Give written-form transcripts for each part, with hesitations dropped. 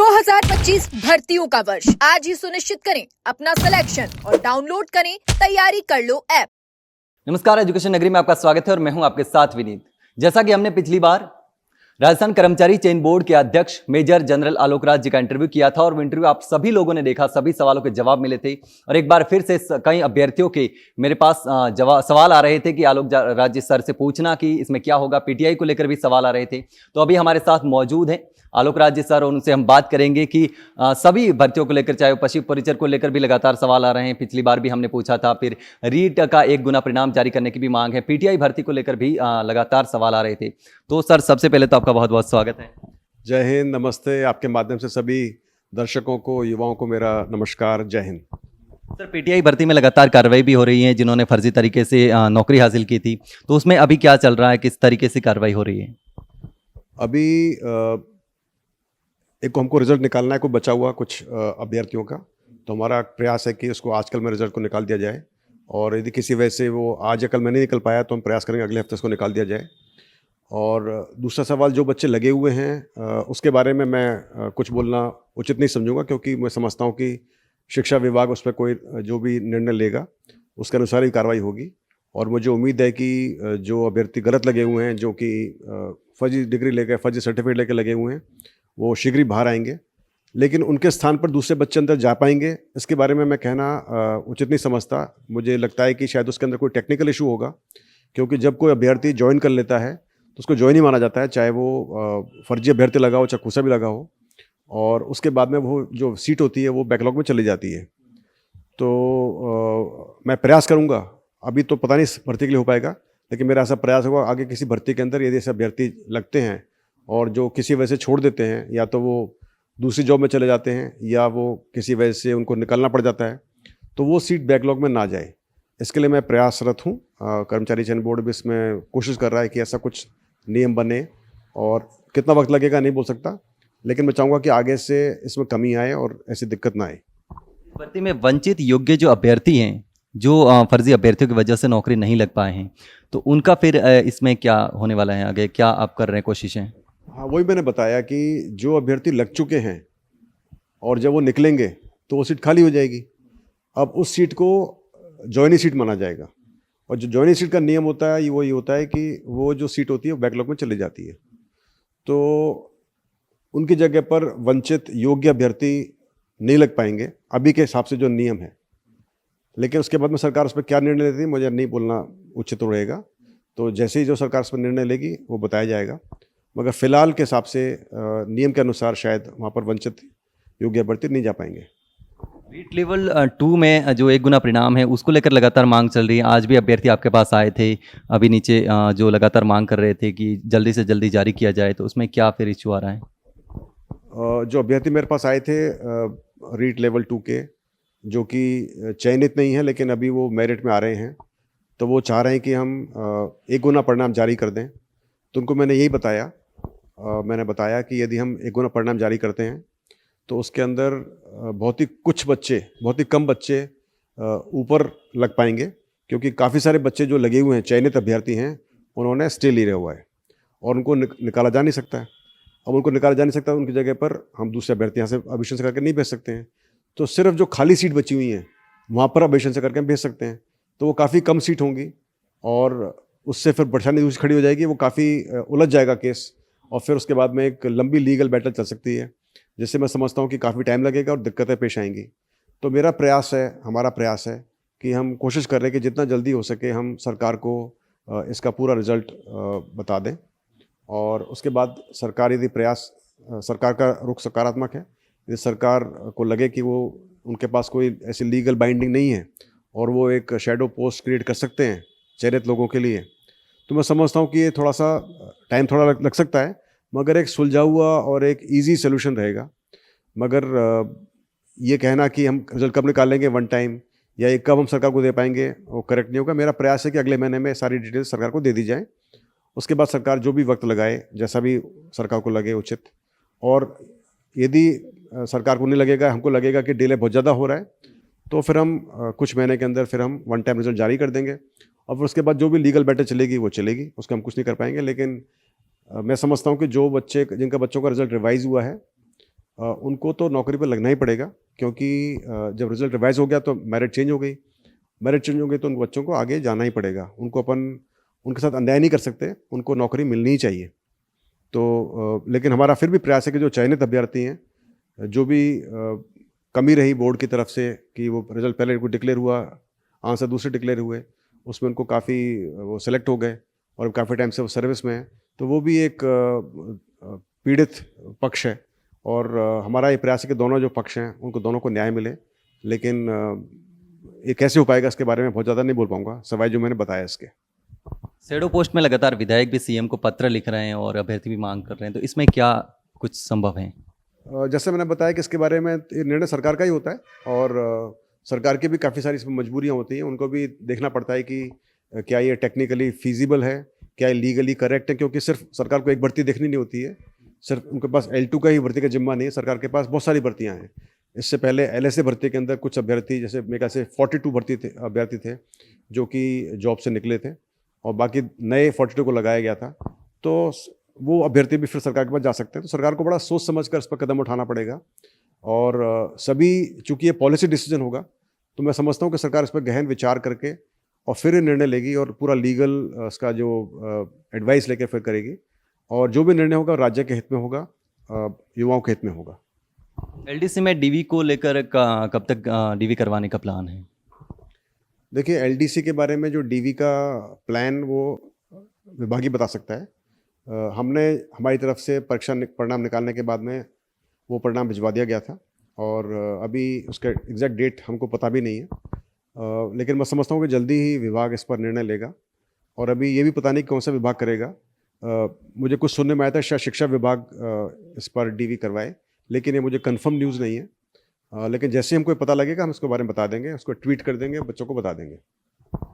2025 भर्तियों का वर्ष आज ही सुनिश्चित करें अपना सिलेक्शन और डाउनलोड करें तैयारी कर लो ऐप। नमस्कार, एजुकेशन नगरी में आपका स्वागत है और मैं हूं आपके साथ विनीत। जैसा कि हमने पिछली बार राजस्थान कर्मचारी चयन बोर्ड के अध्यक्ष मेजर जनरल आलोक राज जी का इंटरव्यू किया था और वो इंटरव्यू आप सभी लोगों ने देखा, सभी सवालों के जवाब मिले थे और एक बार फिर से कई अभ्यर्थियों के मेरे पास सवाल आ रहे थे कि आलोक राज जी सर से पूछना कि इसमें क्या होगा। पीटीआई को लेकर भी सवाल आ रहे थे, तो अभी हमारे साथ मौजूद हैं आलोक राज जी सर और उनसे हम बात करेंगे कि सभी भर्तियों को लेकर, चाहे पशु परिचर को लेकर भी लगातार सवाल आ रहे हैं। पिछली बार भी हमने पूछा था, फिर रीट का 1 गुना परिणाम जारी करने की भी मांग है। पीटीआई भर्ती को लेकर भी लगातार सवाल आ रहे थे। तो सर, सबसे पहले तो आपका बहुत बहुत स्वागत है। जय हिंद, नमस्ते। आपके माध्यम से सभी दर्शकों को, युवाओं को मेरा नमस्कार। जय हिंद। सर, पीटीआई भर्ती में लगातार कार्रवाई भी हो रही है, जिन्होंने फर्जी तरीके से नौकरी हासिल की थी, तो उसमें अभी क्या चल रहा है, किस तरीके से कार्रवाई हो रही है? अभी एक हमको रिजल्ट निकालना है, कोई बचा हुआ कुछ अभ्यर्थियों का, तो हमारा प्रयास है कि उसको आजकल में रिजल्ट को निकाल दिया जाए और यदि किसी वजह से वो आज या कल में नहीं निकल पाया तो हम प्रयास करेंगे अगले हफ्ते उसको निकाल दिया जाए। और दूसरा सवाल, जो बच्चे लगे हुए हैं उसके बारे में मैं कुछ बोलना उचित नहीं समझूंगा, क्योंकि मैं समझता हूं कि शिक्षा विभाग उस पर कोई जो भी निर्णय लेगा उसके अनुसार ही कार्रवाई होगी। और मुझे उम्मीद है कि जो अभ्यर्थी गलत लगे हुए हैं, जो कि फर्जी डिग्री लेकर, फर्जी सर्टिफिकेट लेकर लगे हुए हैं, वो शीघ्र ही बाहर आएंगे, लेकिन उनके स्थान पर दूसरे बच्चे अंदर जा पाएंगे, इसके बारे में मैं कहना उचित नहीं समझता। मुझे लगता है कि शायद उसके अंदर कोई टेक्निकल इशू होगा, क्योंकि जब कोई अभ्यर्थी ज्वाइन कर लेता है तो उसको ज्वाइन ही माना जाता है, चाहे वो फर्जी अभ्यर्थी लगा हो चाहे कुछ भी लगा हो, और उसके बाद में वो जो सीट होती है वो बैकलॉग में चली जाती है। तो मैं प्रयास करूँगा, अभी तो पता नहीं भर्ती के लिए हो पाएगा, लेकिन मेरा ऐसा प्रयास होगा आगे किसी भर्ती के अंदर यदि ऐसे अभ्यर्थी लगते हैं और जो किसी वजह से छोड़ देते हैं, या तो वो दूसरी जॉब में चले जाते हैं या वो किसी वजह से उनको निकलना पड़ जाता है, तो वो सीट बैकलॉग में ना जाए, इसके लिए मैं प्रयासरत हूँ। कर्मचारी चयन बोर्ड भी इसमें कोशिश कर रहा है कि ऐसा कुछ नियम बने, और कितना वक्त लगेगा नहीं बोल सकता, लेकिन मैं चाहूँगा कि आगे से इसमें कमी आए और ऐसी दिक्कत ना आए। भर्ती में वंचित योग्य जो अभ्यर्थी हैं, जो फर्जी अभ्यर्थियों की वजह से नौकरी नहीं लग पाए हैं, तो उनका फिर इसमें क्या होने वाला है आगे, क्या आप कर रहे हैं कोशिशें? हाँ, वही मैंने बताया कि जो अभ्यर्थी लग चुके हैं और जब वो निकलेंगे तो वो सीट खाली हो जाएगी। अब उस सीट को जॉइनी सीट माना जाएगा, और जो जॉइनी सीट का नियम होता है वो ये होता है कि वो जो सीट होती है वो बैकलॉग में चली जाती है, तो उनकी जगह पर वंचित योग्य अभ्यर्थी नहीं लग पाएंगे अभी के हिसाब से जो नियम है। लेकिन उसके बाद में सरकार उस पर क्या निर्णय लेती है मुझे नहीं बोलना उचित रहेगा, तो जैसे ही जो सरकार उस पर निर्णय लेगी वो बताया जाएगा, मगर फिलहाल के हिसाब से नियम के अनुसार शायद वहाँ पर वंचित योग्य अभ्यर्थी नहीं जा पाएंगे। रीट लेवल 2 में जो 1 गुना परिणाम है, उसको लेकर लगातार मांग चल रही है। आज भी अभ्यर्थी आपके पास आए थे, अभी नीचे जो लगातार मांग कर रहे थे कि जल्दी से जल्दी जारी किया जाए, तो उसमें क्या फिर इशू आ रहा है? जो अभ्यर्थी मेरे पास आए थे रीट लेवल 2 के, जो कि चयनित नहीं है लेकिन अभी वो मेरिट में आ रहे हैं, तो वो चाह रहे हैं कि हम 1 गुना परिणाम जारी कर दें। तो उनको मैंने यही बताया, मैंने बताया कि यदि हम 1 गुना परिणाम जारी करते हैं तो उसके अंदर बहुत ही कम बच्चे ऊपर लग पाएंगे, क्योंकि काफ़ी सारे बच्चे जो लगे हुए हैं, चयनित अभ्यर्थी हैं, उन्होंने स्टे लिया हुआ है और उनको निकाला जा नहीं सकता है। अब उनको निकाला जा नहीं सकता, उनकी जगह पर हम दूसरे अभ्यर्थी यहाँ से अभिषेक से करके नहीं भेज सकते हैं, तो सिर्फ जो खाली सीट बची हुई हैं वहाँ पर अभिषेक से करके हम भेज सकते हैं, तो वो काफ़ी कम सीट होंगी और उससे फिर परेशानी दूसरी खड़ी हो जाएगी, वो काफ़ी उलझ जाएगा केस, और फिर उसके बाद में एक लंबी लीगल बैटल चल सकती है, जिससे मैं समझता हूँ कि काफ़ी टाइम लगेगा और दिक्कतें पेश आएंगी। तो मेरा प्रयास है, हमारा प्रयास है कि हम कोशिश कर रहे हैं कि जितना जल्दी हो सके हम सरकार को इसका पूरा रिजल्ट बता दें, और उसके बाद सरकार यदि सरकार का रुख सकारात्मक है, यदि सरकार को लगे कि वो उनके पास कोई ऐसी लीगल बाइंडिंग नहीं है और वो एक शैडो पोस्ट क्रिएट कर सकते हैं चयनित लोगों के लिए, तो मैं समझता हूँ कि ये थोड़ा सा टाइम थोड़ा लग सकता है, मगर एक सुलझा हुआ और एक इजी सोल्यूशन रहेगा। मगर ये कहना कि हम रिजल्ट कब निकालेंगे वन टाइम, या ये कब हम सरकार को दे पाएंगे, वो करेक्ट नहीं होगा। मेरा प्रयास है कि अगले महीने में सारी डिटेल्स सरकार को दे दी जाए, उसके बाद सरकार जो भी वक्त लगाए, जैसा भी सरकार को लगे उचित, और यदि सरकार को नहीं लगेगा, हमको लगेगा कि डिले बहुत ज़्यादा हो रहा है, तो फिर हम कुछ महीने के अंदर फिर हम वन टाइम रिजल्ट जारी कर देंगे, और फिर उसके बाद जो भी लीगल बैटल चलेगी वो चलेगी, उसका हम कुछ नहीं कर पाएंगे। लेकिन मैं समझता हूँ कि जो बच्चे जिनका बच्चों का रिजल्ट रिवाइज हुआ है उनको तो नौकरी पर लगना ही पड़ेगा, क्योंकि जब रिजल्ट रिवाइज हो गया तो मेरिट चेंज हो गई। मेरिट चेंज हो गई तो उन बच्चों को आगे जाना ही पड़ेगा। उनको अपन उनके साथ अन्याय नहीं कर सकते, उनको नौकरी मिलनी ही चाहिए। तो लेकिन हमारा फिर भी प्रयास है कि जो चयनित अभ्यर्थी हैं, जो भी कमी रही बोर्ड की तरफ से कि वो रिजल्ट पहले को डिक्लेयर हुआ, आंसर दूसरे डिक्लेयर हुए, उसमें उनको काफ़ी वो सेलेक्ट हो गए और काफ़ी टाइम से वो सर्विस में हैं, तो वो भी एक पीड़ित पक्ष है। और हमारा ये प्रयास है कि दोनों जो पक्ष हैं उनको दोनों को न्याय मिले। लेकिन ये कैसे हो पाएगा इसके बारे में बहुत ज़्यादा नहीं बोल पाऊंगा, सवाई जो मैंने बताया इसके। शैडो पोस्ट में लगातार विधायक भी सीएम को पत्र लिख रहे हैं और अभ्यर्थी भी मांग कर रहे हैं, तो इसमें क्या कुछ संभव है? जैसे मैंने बताया कि इसके बारे में ये निर्णय सरकार का ही होता है, और सरकार की भी काफ़ी सारी इसमें मजबूरियाँ होती हैं। उनको भी देखना पड़ता है कि क्या ये टेक्निकली फीजिबल है, क्या ये लीगली करेक्ट है, क्योंकि सिर्फ सरकार को एक भर्ती देखनी नहीं होती है। सिर्फ उनके पास L2 का ही भर्ती का जिम्मा नहीं है, सरकार के पास बहुत सारी भर्तियाँ हैं। इससे पहले LSA भर्ती के अंदर कुछ अभ्यर्थी, जैसे मेरे ख्याल से 42 अभ्यर्थी थे जो कि जॉब से निकले थे, और बाकी नए 42 को लगाया गया था। तो वो अभ्यर्थी भी फिर सरकार के पास जा सकते हैं। तो सरकार को बड़ा सोच समझ कर इस पर कदम उठाना पड़ेगा। और सभी, चूंकि ये पॉलिसी डिसीजन होगा, तो मैं समझता हूँ कि सरकार इस पर गहन विचार करके और फिर ये निर्णय लेगी, और पूरा लीगल इसका जो एडवाइस लेकर फिर करेगी, और जो भी निर्णय होगा राज्य के हित में होगा, युवाओं के हित में होगा। LDC में DV को लेकर कब तक DV करवाने का प्लान है? देखिए, LDC के बारे में जो DV का प्लान वो विभाग ही बता सकता है। हमने हमारी तरफ से परीक्षा परिणाम निकालने के बाद में वो परिणाम भिजवा दिया गया था, और अभी उसका एग्जैक्ट डेट हमको पता भी नहीं है। लेकिन मैं समझता हूँ कि जल्दी ही विभाग इस पर निर्णय लेगा, और अभी ये भी पता नहीं कौन सा विभाग करेगा। मुझे कुछ सुनने में आया था शायद शिक्षा विभाग इस पर DV करवाए, लेकिन ये मुझे कंफर्म न्यूज़ नहीं है। लेकिन जैसे हमको पता लगेगा हम इसके बारे में बता देंगे, उसको ट्वीट कर देंगे, बच्चों को बता देंगे।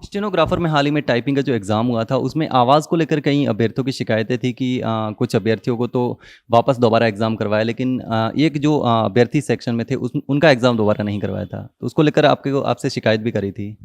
स्टेनोग्राफर में हाल ही में टाइपिंग का जो एग्ज़ाम हुआ था, उसमें आवाज़ को लेकर कई अभ्यर्थियों की शिकायतें थी कि कुछ अभ्यर्थियों को तो वापस दोबारा एग्ज़ाम करवाया, लेकिन एक जो अभ्यर्थी सेक्शन में थे उनका एग्ज़ाम दोबारा नहीं करवाया था, तो उसको लेकर आपसे शिकायत भी करी थी।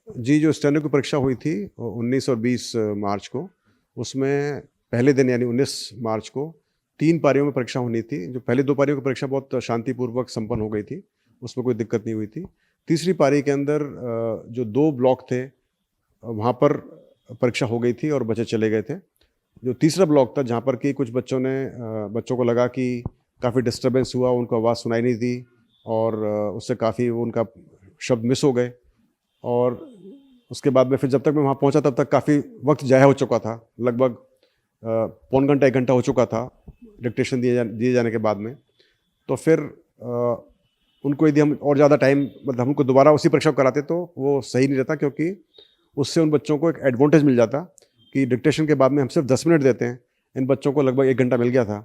जी, जो स्टेनो की परीक्षा हुई थी 19 और 20 मार्च को, उसमें पहले दिन यानी 19 मार्च को 3 पारियों में परीक्षा होनी थी। जो पहले 2 पारियों की परीक्षा बहुत शांतिपूर्वक संपन्न हो गई थी, उसमें कोई दिक्कत नहीं हुई थी। तीसरी पारी के अंदर जो 2 ब्लॉक थे वहाँ पर परीक्षा हो गई थी और बच्चे चले गए थे। जो तीसरा ब्लॉक था जहाँ पर कि कुछ बच्चों को लगा कि काफ़ी डिस्टर्बेंस हुआ, उनको आवाज़ सुनाई नहीं दी, और उससे काफ़ी वो उनका शब्द मिस हो गए। और उसके बाद में फिर जब तक मैं वहाँ पहुँचा तब तक काफ़ी वक्त ज़ाया हो चुका था, लगभग पौन घंटा 1 घंटा हो चुका था डिक्टेशन दिए जाने के बाद में। तो फिर उनको यदि हम और ज़्यादा टाइम, मतलब हमको दोबारा उसी परीक्षा को कराते तो वो सही नहीं रहता, क्योंकि उससे उन बच्चों को एक एडवांटेज मिल जाता कि डिक्टेशन के बाद में हम सिर्फ 10 मिनट देते हैं, इन बच्चों को लगभग 1 घंटा मिल गया था।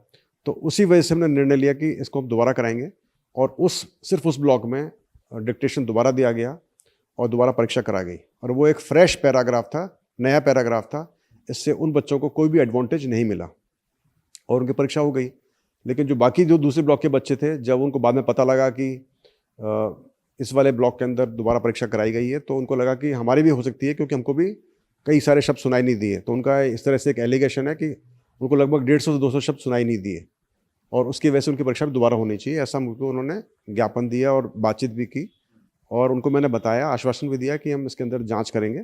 तो उसी वजह से हमने निर्णय लिया कि इसको हम दोबारा कराएंगे, और सिर्फ उस ब्लॉक में डिक्टेशन दोबारा दिया गया और दोबारा परीक्षा करा गई, और वो एक फ्रेश पैराग्राफ था, नया पैराग्राफ था। इससे उन बच्चों को कोई भी एडवांटेज नहीं मिला और उनकी परीक्षा हो गई। लेकिन जो बाकी जो दूसरे ब्लॉक के बच्चे थे, जब उनको बाद में पता लगा कि इस वाले ब्लॉक के अंदर दोबारा परीक्षा कराई गई है, तो उनको लगा कि हमारी भी हो सकती है, क्योंकि हमको भी कई सारे शब्द सुनाई नहीं दिए। तो उनका इस तरह से एक एलिगेशन है कि उनको लगभग 150 से 200 शब्द सुनाई नहीं दिए, और उसकी वजह से उनकी परीक्षा भी दोबारा होनी चाहिए, ऐसा मुझको उन्होंने ज्ञापन दिया और बातचीत भी की। और उनको मैंने बताया, आश्वासन भी दिया कि हम इसके अंदर जाँच करेंगे।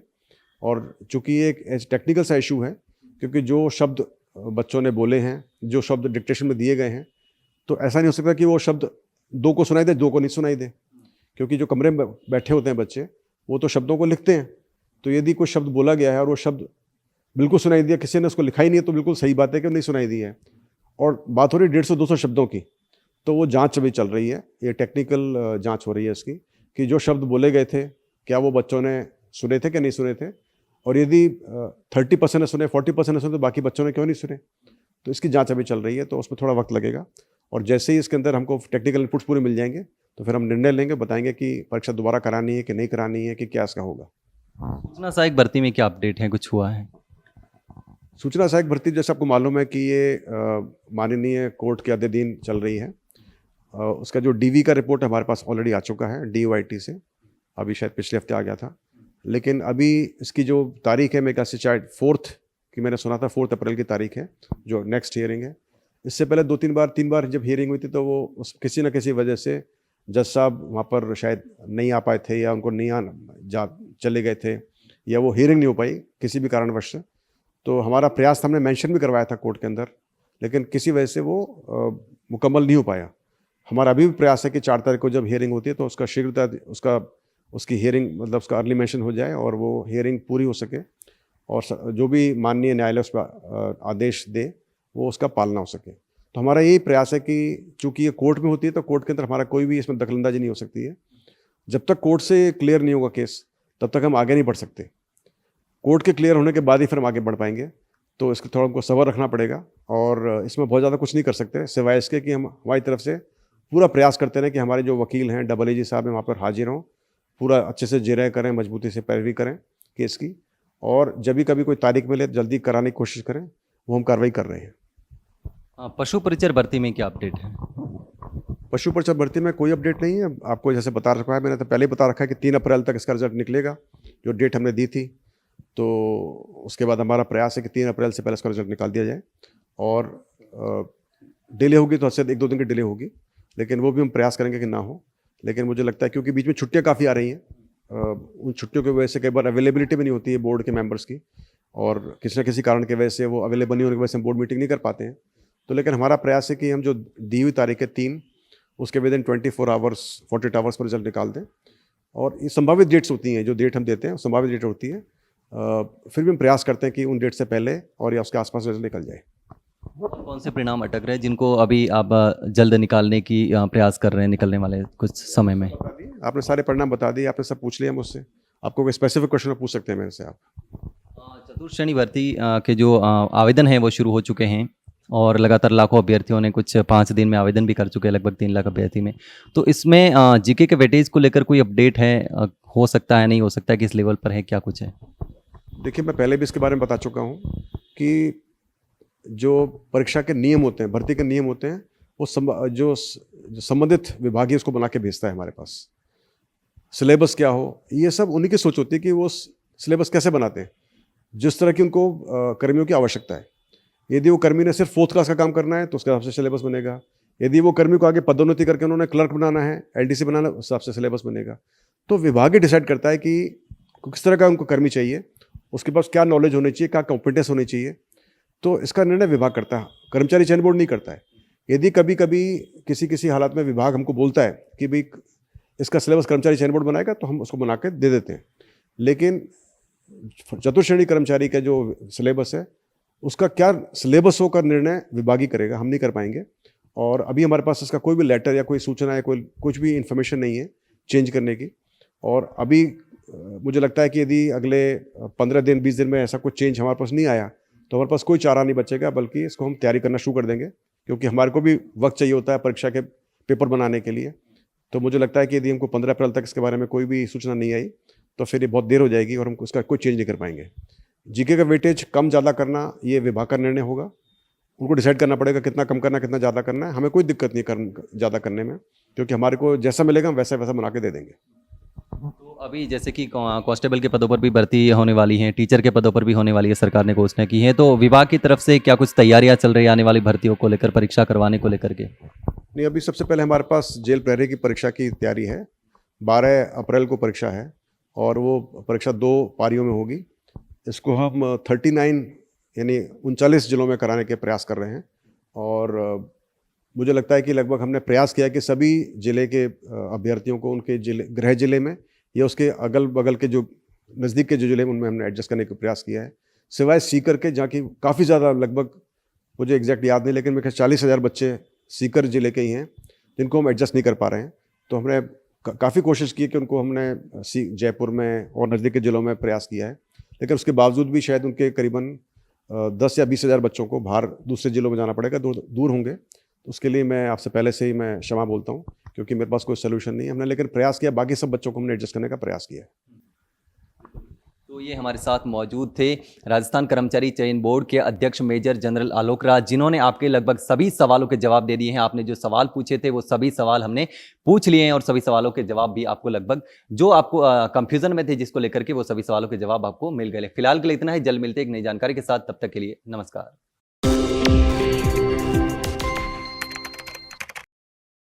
और चूँकि ये एक टेक्निकल सा इशू है, क्योंकि जो शब्द बच्चों ने बोले हैं, जो शब्द डिक्टेशन में दिए गए हैं, तो ऐसा नहीं हो सकता कि वो शब्द 2 को सुनाई दे, 2 को नहीं सुनाई दे, क्योंकि जो कमरे में बैठे होते हैं बच्चे, वो तो शब्दों को लिखते हैं। तो यदि कोई शब्द बोला गया है और वो शब्द बिल्कुल सुनाई दिया, किसी ने उसको लिखा ही नहीं है, तो बिल्कुल सही बात है कि नहीं सुनाई दी है। और बात हो रही है 150-200 शब्दों की, तो वो जाँच अभी चल रही है, ये टेक्निकल जाँच हो रही है इसकी, कि जो शब्द बोले गए थे क्या वो बच्चों ने सुने थे कि नहीं सुने थे, और यदि 30% ने सुने, 40% ने सुने, तो बाकी बच्चों ने क्यों नहीं सुने। तो इसकी जांच अभी चल रही है, तो उसमें थोड़ा वक्त लगेगा, और जैसे ही इसके अंदर हमको टेक्निकल इनपुट्स पूरे मिल जाएंगे तो फिर हम निर्णय लेंगे, बताएंगे कि परीक्षा दोबारा करानी है कि नहीं करानी है, कि क्या इसका होगा। सूचना सहायक भर्ती में क्या अपडेट है, कुछ हुआ है? सूचना सहायक भर्ती, जैसे आपको मालूम है कि ये माननीय कोर्ट के अधीन चल रही है। उसका जो DV का रिपोर्ट हमारे पास ऑलरेडी आ चुका है DOIT से, अभी शायद पिछले हफ्ते आ गया था। लेकिन अभी इसकी जो तारीख है, मेरे ख्याल से शायद 4 की मैंने सुना था, 4 अप्रैल की तारीख है जो नेक्स्ट हियरिंग है। इससे पहले 2-3 बार जब हियरिंग हुई थी तो वो उस किसी न किसी वजह से जज साहब वहाँ पर शायद नहीं आ पाए थे या उनको नहीं आना जा चले गए थे या वो हियरिंग नहीं हो पाई किसी भी कारणवश से। तो हमारा प्रयास था, हमने मेंशन भी करवाया था कोर्ट के अंदर, लेकिन किसी वजह से वो मुकम्मल नहीं हो पाया। हमारा अभी भी प्रयास है कि 4 तारीख को जब हियरिंग होती है तो उसका शीघ्रता उसकी हियरिंग मतलब उसका अर्ली मेंशन हो जाए और वो हियरिंग पूरी हो सके और जो भी माननीय न्यायालय उस पर आदेश दे वो उसका पालना हो सके। तो हमारा यही प्रयास है कि चूंकि ये कोर्ट में होती है तो कोर्ट के अंदर हमारा कोई भी इसमें दखलंदाजी नहीं हो सकती है। जब तक कोर्ट से क्लियर नहीं होगा केस तब तक हम आगे नहीं बढ़ सकते। कोर्ट के क्लियर होने के बाद ही फिर हम आगे बढ़ पाएंगे। तो इसको थोड़ा हमको सब्र रखना पड़ेगा और इसमें बहुत ज़्यादा कुछ नहीं कर सकते सिवाय इसके कि हम हमारी तरफ से पूरा प्रयास करते रहें कि हमारे जो वकील हैं AAG साहब हैं वहाँ पर हाजिर हों, पूरा अच्छे से जिरह करें, मजबूती से पैरवी करें केस की, और जब भी कभी कोई तारीख मिले जल्दी कराने की कोशिश करें, वो हम कार्रवाई कर रहे हैं। पशु परिचर भर्ती में क्या अपडेट है? पशु परिचर भर्ती में कोई अपडेट नहीं है। आपको जैसे बता रखा है, मैंने तो पहले ही बता रखा है कि 3 अप्रैल तक इसका रिजल्ट निकलेगा, जो डेट हमने दी थी। तो उसके बाद हमारा प्रयास है कि 3 अप्रैल से पहले इसका रिजल्ट निकाल दिया जाए, और डिले होगी तो शायद 1-2 दिन की डिले होगी, लेकिन वो भी हम प्रयास करेंगे कि ना हो। लेकिन मुझे लगता है क्योंकि बीच में छुट्टियां काफ़ी आ रही हैं, उन छुट्टियों की वजह से कई बार अवेलेबिलिटी भी नहीं होती है बोर्ड के मेंबर्स की, और किसी न किसी कारण की वजह से वो अवेलेबल नहीं होने की वजह से हम बोर्ड मीटिंग नहीं कर पाते हैं। तो लेकिन हमारा प्रयास है कि हम जो दी हुई तारीख है 3, उसके with in 24 hours 48 hours per result निकाल दें। और ये संभावित डेट्स होती हैं, जो डेट हम देते हैं संभावित डेट होती है। फिर भी हम प्रयास करते हैं कि उन डेट से पहले और या उसके आसपास रिजल्ट निकल जाए। कौन से परिणाम अटक रहे हैं जिनको अभी आप जल्द निकालने की प्रयास कर रहे हैं निकलने वाले कुछ समय में? आपने सारे परिणाम बता दिए, आपने सब पूछ लिया मुझसे। आपको कोई स्पेसिफिक क्वेश्चन पूछ सकते हैं मेरे से आप। चतुर्थ श्रेणी भर्ती के जो आवेदन हैं वो शुरू हो चुके हैं और लगातार लाखों अभ्यर्थियों ने कुछ 5 दिन में आवेदन भी कर चुके हैं, लगभग 3 लाख अभ्यर्थी में। तो इसमें जीके के वेटेज को लेकर कोई अपडेट है? हो सकता है, नहीं हो सकता है, किस लेवल पर है, क्या कुछ है? देखिए, मैं पहले भी इसके बारे में बता चुका हूँ कि जो परीक्षा के नियम होते हैं, भर्ती के नियम होते हैं, वो जो संबंधित विभाग है उसको बना के भेजता है हमारे पास। सिलेबस क्या हो, ये सब उन्हीं की सोच होती है कि वो सिलेबस कैसे बनाते हैं, जिस तरह की उनको कर्मियों की आवश्यकता है। यदि वो कर्मी ने सिर्फ 4th क्लास का काम करना है तो उसके हिसाब से सिलेबस बनेगा। यदि वो कर्मी को आगे पदोन्नति करके उन्होंने क्लर्क बनाना है, LDC बनाना है, उस हिसाब से सिलेबस बनेगा। तो विभाग ही डिसाइड करता है कि किस तरह का उनको कर्मी चाहिए, उसके पास क्या नॉलेज होनी चाहिए, क्या कॉम्पिटेंस होनी चाहिए। तो इसका निर्णय विभाग करता है, कर्मचारी चयन बोर्ड नहीं करता है। यदि कभी कभी किसी हालात में विभाग हमको बोलता है कि भाई इसका सिलेबस कर्मचारी चयन बोर्ड बनाएगा, तो हम उसको बना के दे देते हैं। लेकिन चतुर्थ श्रेणी कर्मचारी का जो सिलेबस है उसका क्या सिलेबस हो का निर्णय विभाग ही करेगा, हम नहीं कर पाएंगे। और अभी हमारे पास इसका कोई भी लेटर या कोई सूचना या कोई कुछ भी इन्फॉर्मेशन नहीं है चेंज करने की। और अभी मुझे लगता है कि यदि अगले 15 दिन 20 दिन में ऐसा कुछ चेंज हमारे पास नहीं आया तो हमारे पास कोई चारा नहीं बचेगा, बल्कि इसको हम तैयारी करना शुरू कर देंगे, क्योंकि हमारे को भी वक्त चाहिए होता है परीक्षा के पेपर बनाने के लिए। तो मुझे लगता है कि यदि हमको 15 अप्रैल तक इसके बारे में कोई भी सूचना नहीं आई तो फिर ये बहुत देर हो जाएगी और हम उसका कोई चेंज नहीं कर पाएंगे। जीके का वेटेज कम ज़्यादा करना ये विभाग का निर्णय होगा, उनको डिसाइड करना पड़ेगा कितना कम करना, कितना ज़्यादा करना है। हमें कोई दिक्कत नहीं ज़्यादा करने में, क्योंकि हमारे को जैसा मिलेगा हम वैसा वैसा बना के दे देंगे। तो अभी जैसे कि कांस्टेबल के पदों पर भी भर्ती होने वाली है, टीचर के पदों पर भी होने वाली है, सरकार ने घोषणा की है, तो विभाग की तरफ से क्या कुछ तैयारियां चल रही है आने वाली भर्तियों को लेकर, परीक्षा करवाने को लेकर के? नहीं, अभी सबसे पहले हमारे पास जेल प्रहरी की परीक्षा की तैयारी है। 12 अप्रैल को परीक्षा है और वो परीक्षा 2 पारियों में होगी। इसको हम 39 यानी 39 जिलों में कराने के प्रयास कर रहे हैं। और मुझे लगता है कि लगभग हमने प्रयास किया कि सभी जिले के अभ्यर्थियों को उनके जिले, गृह जिले में या उसके अगल बगल के जो नज़दीक के जो जिले में, उनमें हमने एडजस्ट करने का प्रयास किया है। सिवाय सीकर के, जहाँ की काफ़ी ज़्यादा, लगभग मुझे एग्जैक्ट याद नहीं, लेकिन मेरे 40,000 बच्चे सीकर जिले के ही हैं जिनको हम एडजस्ट नहीं कर पा रहे हैं। तो हमने काफ़ी कोशिश की कि उनको हमने जयपुर में और नज़दीक के ज़िलों में प्रयास किया है, लेकिन उसके बावजूद भी शायद उनके करीबन 10 या 20,000 बच्चों को बाहर दूसरे ज़िलों में जाना पड़ेगा, दूर होंगे। तो उसके लिए मैं आपसे पहले से ही मैं क्षमा बोलता हूँ, क्योंकि मेरे पास कोई सोल्यूशन नहीं है। हमने लेकिन प्रयास किया, बाकी सब बच्चों को हमने एडजस्ट करने का प्रयास किया है। तो ये हमारे साथ मौजूद थे राजस्थान कर्मचारी चयन बोर्ड के अध्यक्ष मेजर जनरल आलोक राज, जिन्होंने आपके लगभग सभी सवालों के जवाब दे दिए हैं। आपने जो सवाल पूछे थे वो सभी सवाल हमने पूछ लिए हैं और सभी सवालों के जवाब भी आपको लगभग जो आपको कंफ्यूजन में थे जिसको लेकर के, वो सभी सवालों के जवाब आपको मिल गए। फिलहाल के लिए इतना ही, जल्द मिलते हैं एक नई जानकारी के साथ। तब तक के लिए नमस्कार।